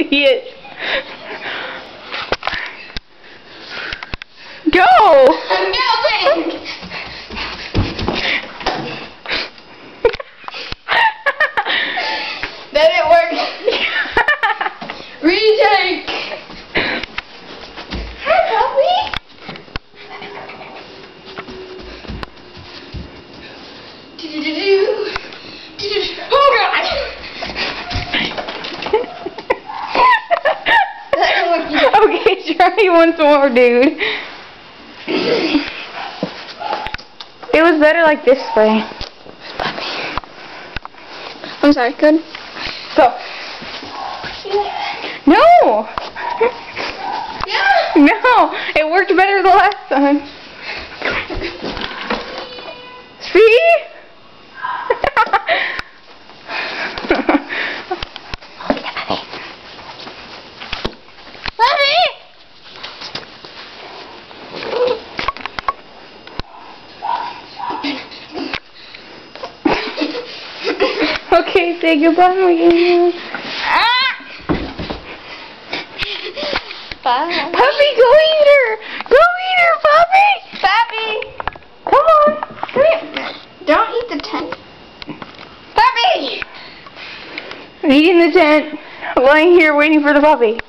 idiot. Go! No, Pink! That didn't work. Retake! Hi, puppy! Oh, God! Okay, try once more, dude. It was better like this way. I'm sorry, good? Go. No! Yeah! No! It worked better the last time. See? Okay, say goodbye, Megan. Bye. Puppy, go eat her! Go eat her, puppy! Puppy! Come on, come here. Don't eat the tent. Puppy! Eating the tent, lying here waiting for the puppy.